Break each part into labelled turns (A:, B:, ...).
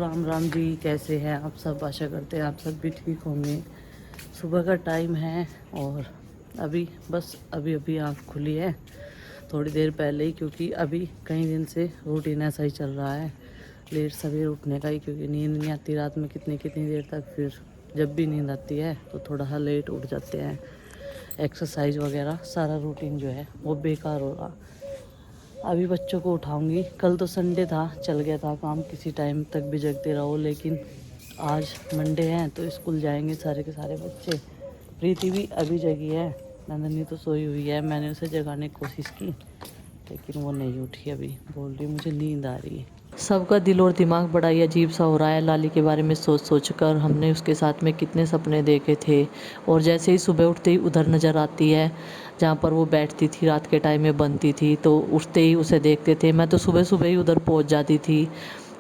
A: राम राम जी, कैसे हैं आप सब। आशा करते हैं आप सब भी ठीक होंगे। सुबह का टाइम है और अभी अभी आँख खुली है थोड़ी देर पहले ही, क्योंकि अभी कई दिन से रूटीन ऐसा ही चल रहा है, लेट सवेर उठने का ही, क्योंकि नींद नहीं आती रात में कितनी कितनी देर तक। फिर जब भी नींद आती है तो थोड़ा सा लेट उठ जाते हैं। एक्सरसाइज वगैरह सारा रूटीन जो है वो बेकार हो रहा। अभी बच्चों को उठाऊंगी। कल तो संडे था, चल गया था काम, किसी टाइम तक भी जगते रहो, लेकिन आज मंडे है तो स्कूल जाएंगे सारे के सारे बच्चे। प्रीति भी अभी जगी है, नंदनी तो सोई हुई है। मैंने उसे जगाने की कोशिश की लेकिन वो नहीं उठी। अभी बोल रही मुझे नींद आ रही है।
B: सबका दिल और दिमाग बड़ा ही अजीब सा हो रहा है। लाली के बारे में सोच सोच कर हमने उसके साथ में कितने सपने देखे थे, और जैसे ही सुबह उठते ही उधर नज़र आती है जहाँ पर वो बैठती थी, रात के टाइम में बनती थी, तो उठते ही उसे देखते थे। मैं तो सुबह सुबह ही उधर पहुँच जाती थी,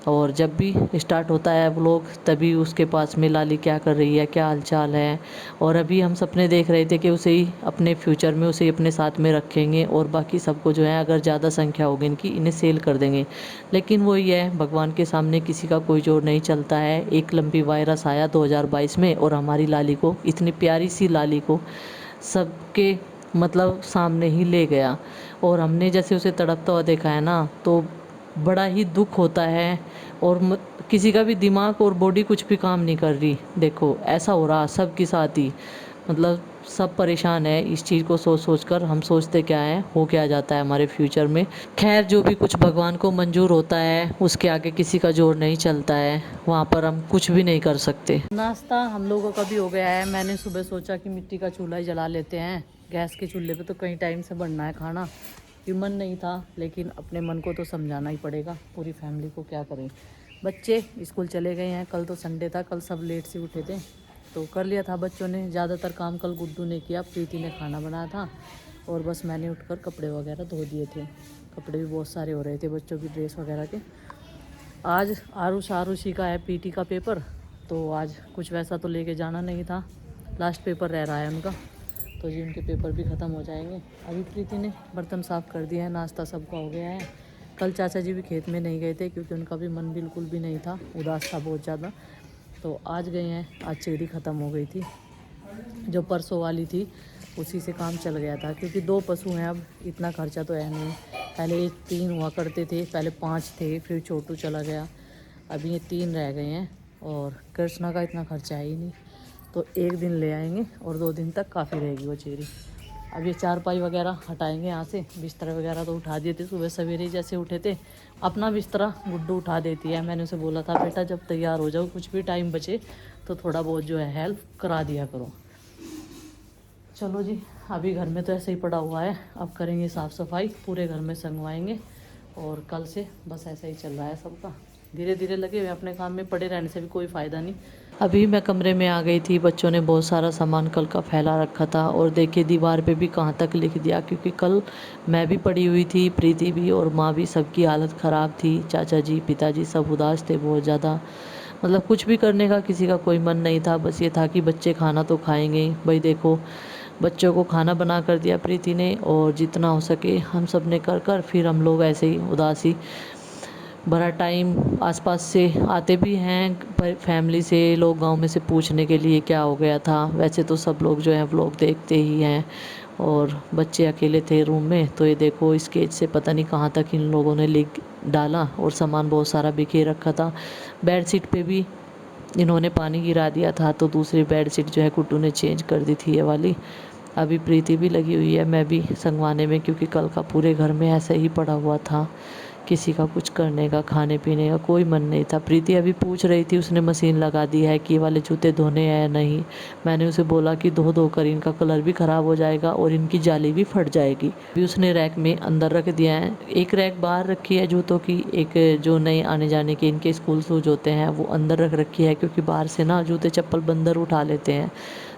B: और जब भी स्टार्ट होता है व्लॉग तभी उसके पास में लाली क्या कर रही है, क्या हालचाल है। और अभी हम सपने देख रहे थे कि उसे ही अपने फ्यूचर में उसे ही अपने साथ में रखेंगे, और बाकी सबको जो है अगर ज़्यादा संख्या होगी इनकी, इन्हें सेल कर देंगे। लेकिन वही है, भगवान के सामने किसी का कोई जोर नहीं चलता है। एक लंबी वायरस आया 2022 में और हमारी लाली को, इतनी प्यारी सी लाली को सबके मतलब सामने ही ले गया। और हमने जैसे उसे तड़पता हुआ देखा है ना, तो बड़ा ही दुख होता है। और किसी का भी दिमाग और बॉडी कुछ भी काम नहीं कर रही। देखो ऐसा हो रहा सबके साथ ही, मतलब सब परेशान है इस चीज़ को सोच सोच कर। हम सोचते क्या है, हो क्या जाता है हमारे फ्यूचर में। खैर, जो भी कुछ भगवान को मंजूर होता है उसके आगे किसी का जोर नहीं चलता है, वहाँ पर हम कुछ भी नहीं कर सकते।
A: नाश्ता हम लोगों का भी हो गया है। मैंने सुबह सोचा कि मिट्टी का चूल्हा ही जला लेते हैं, गैस के चूल्हे पे तो कई टाइम से बनना है खाना। ये मन नहीं था, लेकिन अपने मन को तो समझाना ही पड़ेगा, पूरी फैमिली को क्या करें। बच्चे स्कूल चले गए हैं, कल तो संडे था, कल सब लेट से उठे थे तो कर लिया था बच्चों ने ज़्यादातर काम। कल गुड्डू ने किया, प्रीति ने खाना बनाया था, और बस मैंने उठकर कपड़े वगैरह धो दिए थे। कपड़े भी बहुत सारे हो रहे थे बच्चों की, ड्रेस वगैरह के। आज आरुषी का है पीटी का पेपर, तो आज कुछ वैसा तो लेके जाना नहीं था, लास्ट पेपर रह रहा है उनका, तो जी उनके पेपर भी ख़त्म हो जाएंगे। अभी प्रीति ने बर्तन साफ़ कर दिया है, नाश्ता सबका हो गया है। कल चाचा जी भी खेत में नहीं गए थे क्योंकि उनका भी मन बिल्कुल भी नहीं था, उदास था बहुत ज़्यादा, तो आज गए हैं। आज चेरी ख़त्म हो गई थी, जो परसों वाली थी उसी से काम चल गया था, क्योंकि 2 पशु हैं, अब इतना खर्चा तो है नहीं। पहले 3 हुआ करते थे, पहले 5 थे, फिर छोटू चला गया, अभी ये 3 रह गए हैं, और कृष्णा का इतना खर्चा है ही नहीं, तो 1 दिन ले आएंगे और 2 दिन तक काफ़ी रहेगी वो चेरी। अब ये चारपाई वगैरह हटाएंगे यहाँ से, बिस्तर वगैरह तो उठा दिए थे सुबह सवेरे जैसे उठे थे। अपना बिस्तरा गुड्डू उठा देती है, मैंने उसे बोला था बेटा जब तैयार हो जाओ, कुछ भी टाइम बचे तो थोड़ा बहुत जो है हेल्प करा दिया करो। चलो जी, अभी घर में तो ऐसे ही पड़ा हुआ है, अब करेंगे साफ़ सफाई, पूरे घर में संगवाएंगे, और कल से बस ऐसा ही चल रहा है सबका। धीरे धीरे लगे हुए अपने काम में, पड़े रहने से भी कोई फ़ायदा नहीं।
B: अभी मैं कमरे में आ गई थी, बच्चों ने बहुत सारा सामान कल का फैला रखा था, और देखिए दीवार पे भी कहाँ तक लिख दिया, क्योंकि कल मैं भी पड़ी हुई थी, प्रीति भी और माँ भी, सबकी हालत ख़राब थी। चाचा जी पिताजी सब उदास थे बहुत ज़्यादा, मतलब कुछ भी करने का किसी का कोई मन नहीं था। बस ये था कि बच्चे खाना तो खाएंगे ही। भाई देखो, बच्चों को खाना बना कर दिया प्रीति ने, और जितना हो सके हम सब ने कर कर फिर हम लोग ऐसे ही उदासी भरा टाइम। आसपास से आते भी हैं, पर फैमिली से लोग गांव में से पूछने के लिए क्या हो गया था। वैसे तो सब लोग जो है व्लॉग देखते ही हैं, और बच्चे अकेले थे रूम में, तो ये देखो स्केच से पता नहीं कहाँ तक इन लोगों ने लिख डाला, और सामान बहुत सारा बिखेर रखा था। बेडशीट पे भी इन्होंने पानी गिरा दिया था, तो दूसरी बेडशीट जो है गुड्डू ने चेंज कर दी थी ये वाली। अभी प्रीति भी लगी हुई है, मैं भी संगवाने में, क्योंकि कल का पूरे घर में ऐसा ही पड़ा हुआ था, किसी का कुछ करने का, खाने पीने का कोई मन नहीं था। प्रीति अभी पूछ रही थी, उसने मशीन लगा दी है कि ये वाले जूते धोने हैं या नहीं। मैंने उसे बोला कि धो धो कर इनका कलर भी ख़राब हो जाएगा और इनकी जाली भी फट जाएगी। अभी उसने रैक में अंदर रख दिया है, एक रैक बाहर रखी है जूतों की, एक जो नए आने जाने के इनके स्कूल शूज होते हैं वो अंदर रख रखी है, क्योंकि बाहर से ना जूते चप्पल बंदर उठा लेते हैं।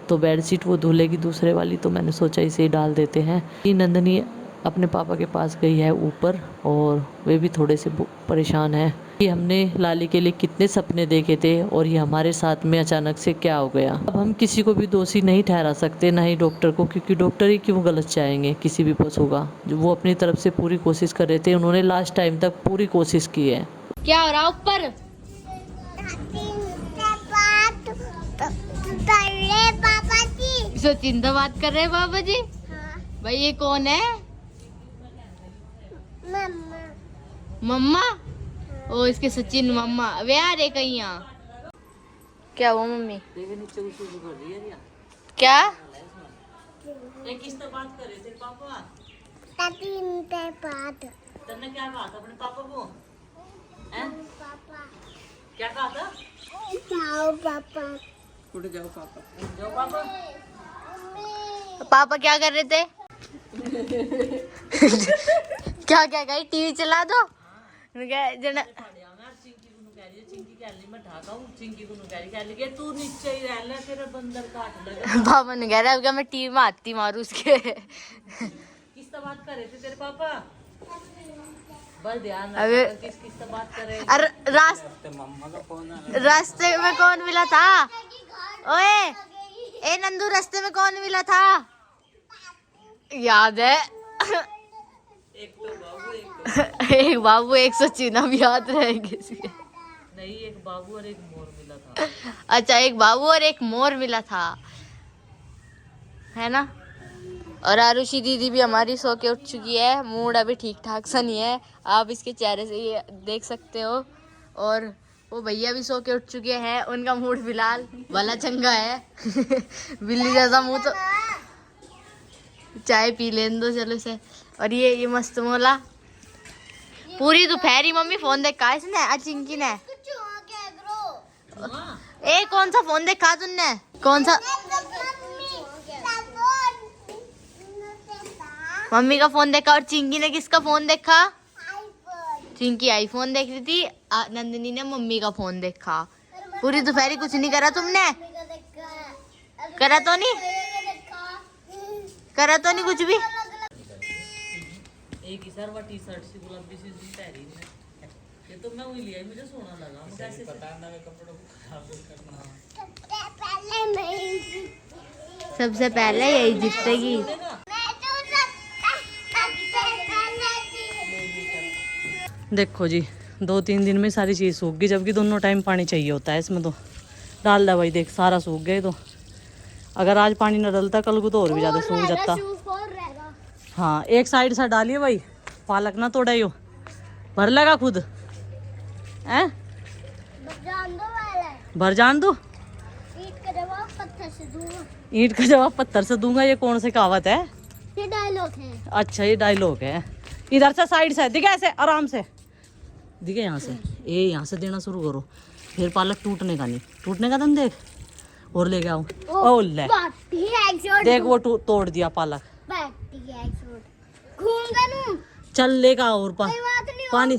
B: तो बेडशीट वो धुलेगी दूसरे वाली, तो मैंने सोचा इसे ही डाल देते हैं। नंदनी अपने पापा के पास गई है ऊपर, और वे भी थोड़े से परेशान हैं कि हमने लाली के लिए कितने सपने देखे थे और ये हमारे साथ में अचानक से क्या हो गया। अब हम किसी को भी दोषी नहीं ठहरा सकते, ना ही डॉक्टर को, क्योंकि डॉक्टर ही क्यों गलत चाहेंगे किसी भी पशु का। जो वो अपनी तरफ से पूरी कोशिश कर रहे थे, उन्होंने लास्ट टाइम तक पूरी कोशिश की है।
C: क्या हो रहा ऊपर? सचिन तो बात कर रहे हैं बाबा जी। भाई ये कौन है? मम्मा। ओ इसके सचिन मम्मा वे आ रहे कहीं यहाँ। क्या हुआ मम्मी? क्या?
A: किससे बात कर रहे थे पापा? तन्ने क्या कहा था अपने पापा को? हैं? क्या कहा था? जाओ पापा। जाओ पापा।
C: पापा क्या कर रहे थे? क्या क्या कही? टीवी चला दो। जना पापा ने कह रहा है मैं टीवी में आती मारू उसके।
A: किससे बात कर रहे थे तेरे पापा? बस ध्यान
C: अबे
A: किससे बात कर रहे
C: अरे रास्ते में कौन मिला था? ओए ए नंदू रास्ते में कौन मिला था? याद है? एक बाबू एक सचिन अब याद रहेंगे इसके।
A: नहीं, एक बाबू और एक मोर मिला था।
C: अच्छा एक बाबू और एक मोर मिला था, है ना? और आरुषि दीदी भी हमारी सो के उठ चुकी है। मूड अभी ठीक ठाक सा नहीं है, आप इसके चेहरे से ये देख सकते हो। और वो भैया भी सो के उठ चुके हैं, उनका मूड फिलहाल भला चंगा है। बिल्ली जैसा मुंह तो चाय पी लेने दो चलो से। और ये मस्त मोला पूरी दोपहरी मम्मी फोन देखा इसने आज चिंकी ने। ए कौन सा फोन देखा तुमने? कौन सा? मम्मी का फोन देखा। और चिंकी ने किसका फोन देखा? चिंकी आईफोन देख रही थी, नंदिनी ने मम्मी का फोन देखा। पूरी दोपहरी कुछ नहीं करा तुमने? करा तो नहीं? करा तो नहीं कुछ भी?
A: एक ही सर वो टी शर्ट सी गुलाबी सी पहनी है। ये तो मैं वही लिया, मुझे सोना लगा। मैं कैसे पता ना मैं कपड़ों को खराब करना।
C: सबसे पहले यही जीतेगी।
A: देखो जी 2-3 दिन में सारी चीज़ सूख गई, जबकि दोनों टाइम पानी चाहिए होता है इसमें। तो डाल दे भाई, देख सारा सूख गए। तो अगर आज पानी न डलता कल को तो और भी ज़्यादा सूख जाता। हाँ एक साइड से डालिए भाई, पालक ना तोड़ाइयो, भर लगा खुद हैं? भर जान दो। ईंट का जवाब पत्थर से दूंगा, ये कौन सी कहावत है?
C: ये डायलॉग है।
A: अच्छा ये डायलॉग है। इधर से साइड से दिखे, ऐसे आराम से दिखे, यहाँ से यहाँ से देना शुरू करो, फिर पालक टूटने का नहीं। टूटने का तुम देख, और लेके आओ। ओ ले देख वो तोड़ दिया पालक। चल लेगा और पानी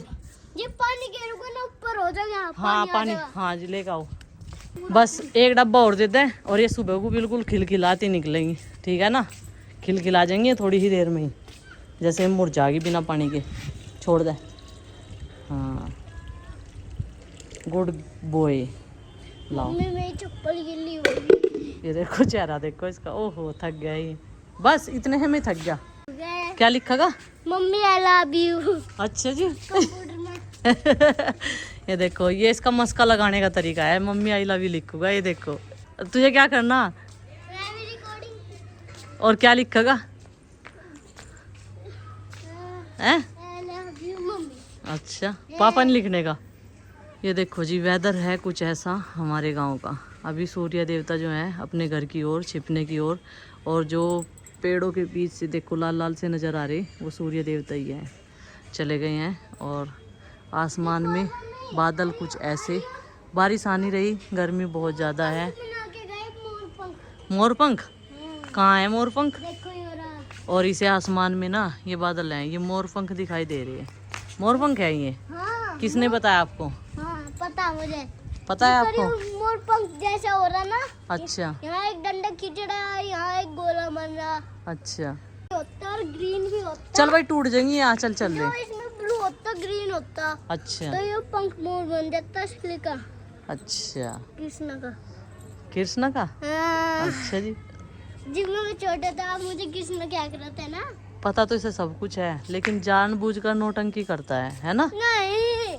C: ये पानी गिरेगा ना ऊपर हो जाएगा।
A: हाँ पानी हाँ जी लेके आओ। बस एक डब्बा और देते हैं और ये सुबह को बिल्कुल खिलखिलाती निकलेंगी, ठीक है ना? खिलखिला जाएंगे थोड़ी ही देर में ही, जैसे मुरझाएगी बिना पानी के। छोड़ दे। हाँ गुड बॉय। लाओ
C: मेरी चप्पल गिल्ली हो गई।
A: ये देखो चेहरा देखो इसका, ओहो थक गया ये, बस इतने में ही थक गया। क्या लिखेगा?
C: Mummy I love you.
A: अच्छा जी। ये देखो ये इसका मस्का लगाने का तरीका है, मम्मी आई लव यू लिखूंगा। ये देखो तुझे क्या करना और क्या लिखेगा हैं? अच्छा पापा ने लिखने का। ये देखो जी वेदर है कुछ ऐसा हमारे गांव का। अभी सूर्य देवता जो है अपने घर की ओर छिपने की ओर, और जो पेड़ों के बीच से देखो लाल लाल से नज़र आ रहे वो सूर्य देवता ही है, चले गए हैं। और आसमान में बादल कुछ ऐसे, बारिश आ नहीं रही, गर्मी बहुत ज़्यादा है। मोरपंख कहाँ है? मोरपंख और इसे आसमान में ना ये बादल हैं, ये मोरपंख दिखाई दे रहे हैं। मोरपंख है ये?
C: हाँ,
A: किसने बताया आपको?
C: हाँ, पता मुझे।
A: पता है आपको?
C: मोरपंख जैसा हो रहा ना।
A: अच्छा
C: यहाँ एक डंडा खींच रहा है, यहाँ एक गोला बन रहा।
A: अच्छा
C: होता और ग्रीन भी होता।
A: चल भाई टूट जाएंगी यहाँ, चल चल ले।
C: इसमें ब्लू होता ग्रीन होता।
A: अच्छा
C: तो ये पंख मोर बन जाता इसलिए का।
A: अच्छा
C: कृष्ण का।
A: कृष्ण का?
C: हाँ।
A: अच्छा जी।
C: जिसमें मैं छोटा था मुझे कृष्ण क्या करते हैं ना।
A: पता तो इसे सब कुछ है, लेकिन जानबूझकर नौटंकी करता है ना?
C: नहीं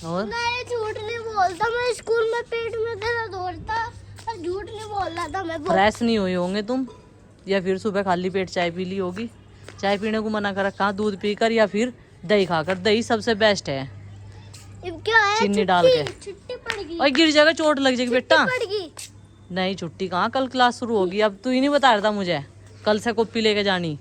A: और
D: मैं झूठ नहीं बोलता, मैं स्कूल में पेट में दर्द होता, और झूठ नहीं बोल रहा था मैं।
A: फ्रेश नहीं हुए होंगे तुम, या फिर सुबह खाली पेट चाय पी ली होगी। चाय पीने को मना कर रखा, दूध पीकर या फिर दही खाकर। दही सबसे बेस्ट है,
D: अब क्या है,
A: चीनी डाल के।
D: छुट्टी पड़ गई,
A: और गिर जाएगा, चोट लग जाएगी बेटा।
D: पड़ गई।
A: नहीं छुट्टी कहाँ, कल क्लास शुरू होगी। अब तू ही नहीं बता रहा था मुझे कल से कॉपी लेके जानी।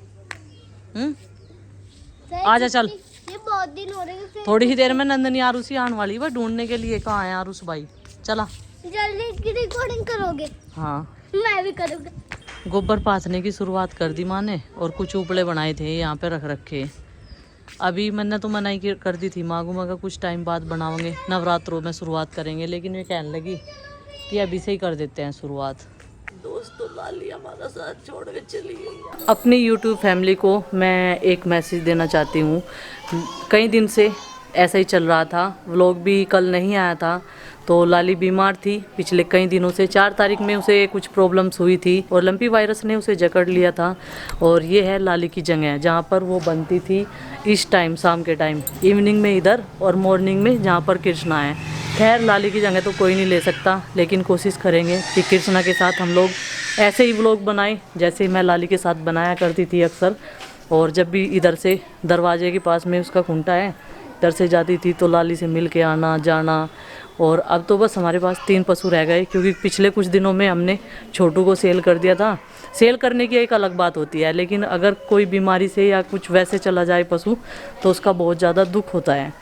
A: आजा चल,
D: ये बहुत दिन हो रहे हैं फिर।
A: थोड़ी ही देर में नंदनी आरुषि आने वाली है ढूंढने के लिए। कहाँ है आरुष भाई? चला।
D: जल्दी की रिकॉर्डिंग करोगे?
A: हाँ,
D: मैं भी करूँगा।
A: गोबर पाथने की शुरुआत कर दी माँ ने, और कुछ उपले बनाए थे यहाँ पे रख रखे। अभी मैंने तो मनाही कर दी थी माँ को, मगर कुछ टाइम बाद बनाओगे, नवरात्रों में शुरुआत करेंगे। लेकिन वे कहने लगी कि अभी से ही कर देते हैं शुरुआत। दोस्तों लाली हमारा साथ छोड़ के चली गई। अपनी यूट्यूब फैमिली को मैं एक मैसेज देना चाहती हूँ। कई दिन से ऐसा ही चल रहा था, व्लॉग भी कल नहीं आया था। तो लाली बीमार थी पिछले कई दिनों से। 4 तारीख में उसे कुछ प्रॉब्लम्स हुई थी और लंपी वायरस ने उसे जकड़ लिया था। और ये है लाली की जगह जहाँ पर वो बनती थी इस टाइम, शाम के टाइम, इवनिंग में इधर और मॉर्निंग में जहाँ पर कृष्णा है। खैर लाली की जगह तो कोई नहीं ले सकता, लेकिन कोशिश करेंगे कि कृष्णा के साथ हम लोग ऐसे ही व्लॉग बनाएं जैसे मैं लाली के साथ बनाया करती थी अक्सर। और जब भी इधर से दरवाजे के पास में उसका खूंटा है, इधर से जाती थी तो लाली से मिल के आना जाना। और अब तो बस हमारे पास 3 पशु रह गए, क्योंकि पिछले कुछ दिनों में हमने छोटू को सेल कर दिया था। सेल करने की एक अलग बात होती है, लेकिन अगर कोई बीमारी से या कुछ वैसे चला जाए पशु तो उसका बहुत ज़्यादा दुख होता है।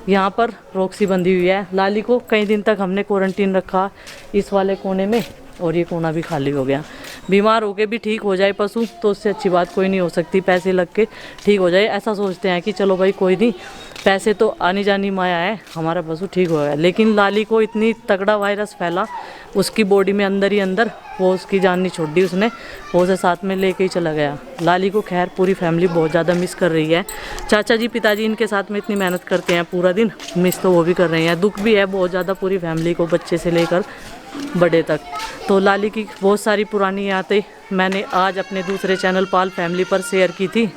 A: यहाँ पर रॉक्सी बंधी हुई है। लाली को कई दिन तक हमने क्वारंटीन रखा इस वाले कोने में, और ये कोना भी खाली हो गया। बीमार होके भी ठीक हो जाए पशु तो उससे अच्छी बात कोई नहीं हो सकती। पैसे लग के ठीक हो जाए, ऐसा सोचते हैं कि चलो भाई कोई नहीं, पैसे तो आनी जानी माया है, हमारा पशु ठीक हो गया। लेकिन लाली को इतनी तगड़ा वायरस फैला उसकी बॉडी में अंदर ही अंदर, वो उसकी जान नहीं छोड़ दी उसने, वो उसे साथ में लेके ही चला गया। लाली को खैर पूरी फैमिली बहुत ज़्यादा मिस कर रही है। चाचा जी पिताजी इनके साथ में इतनी मेहनत करते हैं पूरा दिन, मिस तो वो भी कर रहे हैं। दुख भी है बहुत ज़्यादा पूरी फैमिली को, बच्चे से लेकर बड़े तक। तो लाली की बहुत सारी पुरानी यादें मैंने आज अपने दूसरे चैनल पाल फैमिली पर शेयर की थी।